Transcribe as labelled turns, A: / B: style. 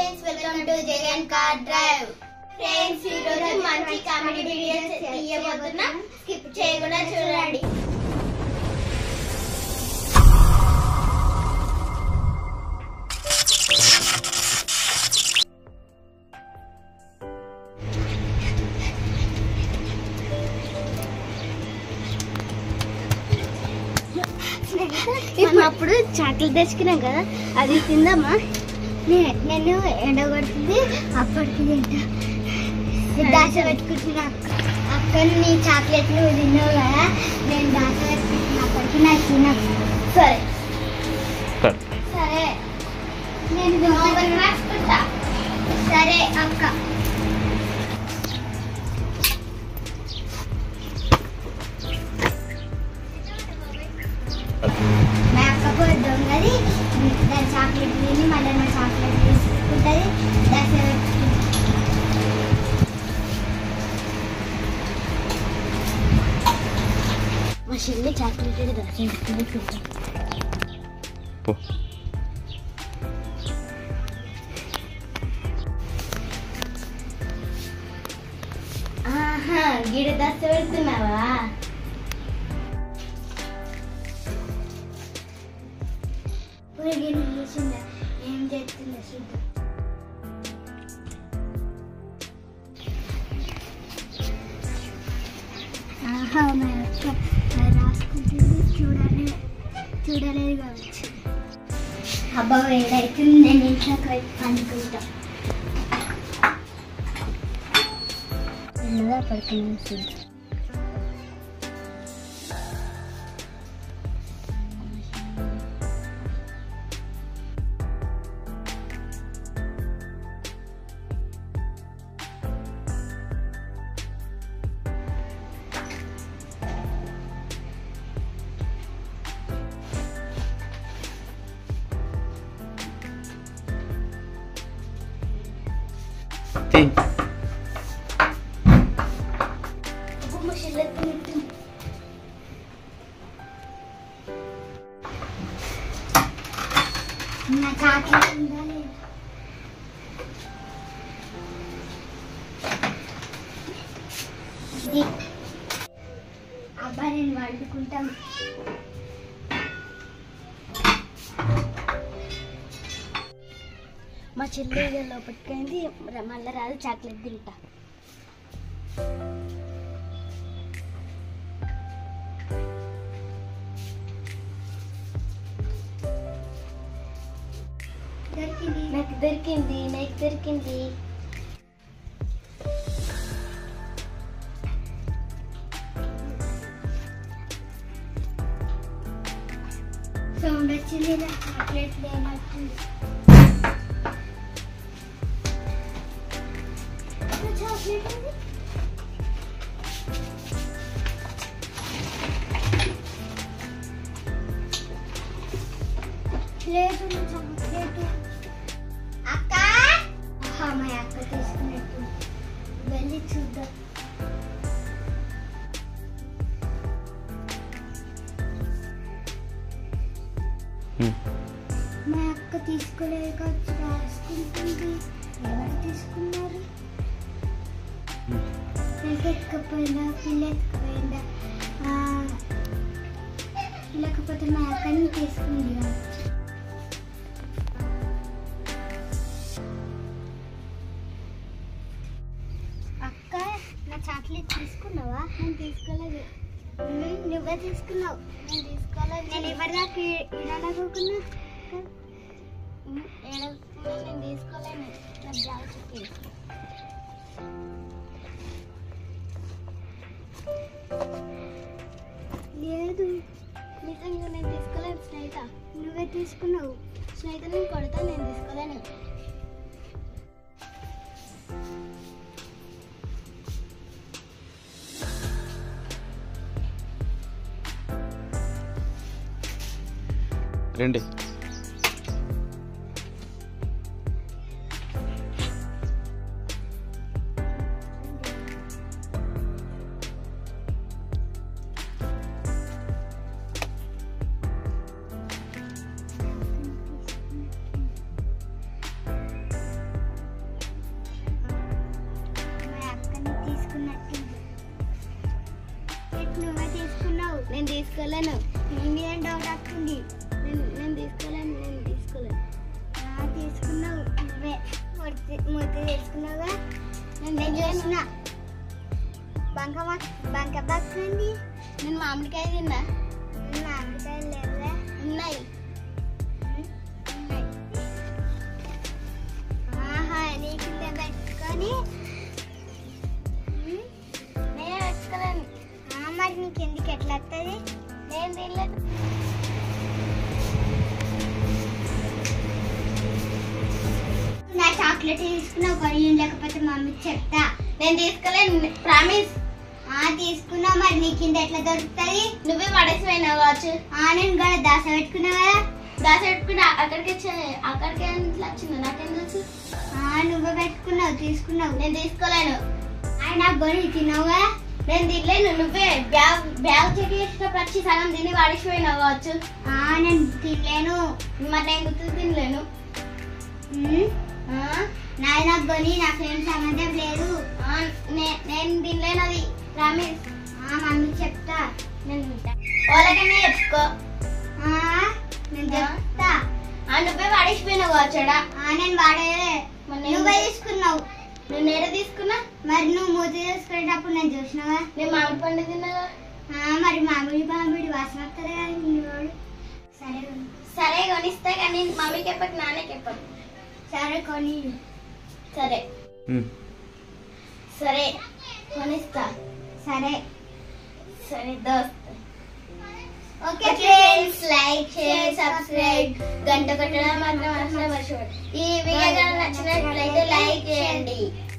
A: friends, welcome to Jagan Car Drive. Friends, ఈ రోజు మంచి కామెడీ వీడియోస్ తీయబోతున్నా. స్కిప్ చేయకుండా చూడండి.
B: అప్పుడు చాక్లెట్ తెచ్చుకున్నాం కదా, అది తిందామా? నేను ఎండగొడుతుంది అప్పటికి తింటా. దాచ పెట్టుకుంటున్నా. అక్కడ నీ చాక్లెట్ నువ్వు తిన్నావు కదా, నేను దాచ పెట్టుకుంటున్నా. అప్పటికి నాకు తిన్నా. సరే సరే నేను రాసుకుంటా. సరే అక్క. మా అక్క పోయి దొంగది దాని చాక్లెట్ తిని మళ్ళీ నా చాక్లెట్ తీసుకుంటుంది. దసరా మా చెల్లి చాక్లెట్ దసరా గిడ దశ పెడుతున్నావా? ఏం చేస్తుందా చూద్దాం. ఆహా మా అక్క రాసుకుంటుంది. చూడలేదు కావచ్చు. అబ్బా వేడైతుంది. నేను ఇంట్లోకి వెళ్ళి పండుకుంటా. మెల్లగా పడుకుని నా చాక్లెట్ ఉందా లేదా? అబ్బా నేను వండుకుంటాను. మా చెల్లి లోపలికి మళ్ళీ రాదు. చాక్లెట్ తింటా. నాకు దొరికింది. సౌండ్ వచ్చింది. నాకు చాక్లెట్ లేనట్టు. చాక్లెట్ లేదు. చాక్లెట్ అక్క. మా అక్క తీసుకున్నట్టు. వెళ్ళి చూద్దాం. మా అక్క తీసుకోలేక రాసుకుంటుంది. ఎవరు తీసుకున్నారు? ఎత్తుకపోయిందా? పిల్ల ఎత్తుకపోయిందా? లేకపోతే మా అక్కని తీసుకుంది కదా. అక్క నా చాక్లెట్ తీసుకున్నావా? నేను తీసుకోలేదు. నువ్వే తీసుకున్నావు. నేను తీసుకోలేదు. నేను ఎవరిదాకా ఏడనుకున్నా? నేను తీసుకోలేను. నాకు జాగ్రత్త. లేదు నిజంగా నేను తీసుకోలేదు. స్నేహిత నువ్వే తీసుకున్నావు. స్నేహిత నేను కొడతా. నేను తీసుకోలేను.
C: రండి.
B: తీసుకోలేను. నీ మీద డౌట్ వస్తుంది. నేను తీసుకోలేను. తీసుకున్నావు నువ్వే మూత తీసుకున్నావుగా. నేను చూసిన బంక బక్కుంది. నేను మామిడికాయ తిన్నా. మామిడికాయలు లేవుగా. ఉన్నాయి. ఆహా నీకు పెట్టుకొని నేనే పెట్టుకోలేను. మరి నీకు ఎందుకు ఎట్లా వస్తుంది? నేను తినలేదు. నా చాక్లెట్ తీసుకున్నావు కొని లేకపోతే మమ్మీకి చెప్తా.
A: నేను తీసుకోలేను, ప్రామిస్.
B: తీసుకున్నావు. మరి నీ కింద ఎట్లా దొరుకుతుంది?
A: నువ్వే పడేసిపోయినావు కావచ్చు.
B: నేను కూడా దాస పెట్టుకున్నావు కదా.
A: దాస పెట్టుకుని అక్కడికి ఎట్లా వచ్చింది నాకేం తెలుసు.
B: నువ్వే పెట్టుకున్నావు, తీసుకున్నావు.
A: నేను తీసుకోలేను.
B: ఆయన కొని తిన్నావుగా.
A: నేను తినలేను. నువ్వే బ్యాగ్ చెక్ చేసినప్పుడు వచ్చి సగం తిని పడేసిపోయినావు కావచ్చు.
B: నేను తినలేను.
A: మరి నేను గుర్తు తినలేను.
B: నాయన కొని నాకేం సంబంధం లేదు.
A: నేను తినలేను, అది ప్రామిస్.
B: మమ్మీకి చెప్తా.
A: నేను తింటా. వాళ్ళకనే చెప్పుకో.
B: నేను చెప్తా.
A: నువ్వే పడేసిపోయినావు కావచ్చాడా.
B: నేను వాడేదే. నువ్వే తీసుకున్నావు.
A: నువ్వు నేనే తీసుకున్నా.
B: మరి నువ్వు మూత తీసుకునేటప్పుడు నేను చూసినావా.
A: నేను మామిడి పండు తిన్నాగా.
B: మరి మామిడి వాసన వస్తుంది కదా. సరే
A: సరే కొనిస్తా, కానీ మమ్మీకి ఎప్పటి నాన్నకి ఎప్పటి.
B: సరే కొని.
A: సరే సరే కొనిస్తా.
B: సరే
A: సరే దోస్త్.
B: Okay
A: friends, like share subscribe గంట కొట్టడం మాత్రం అసలు మర్చిపోండి. ఈ వీడియో నచ్చినట్లయితే లైక్ చేయండి.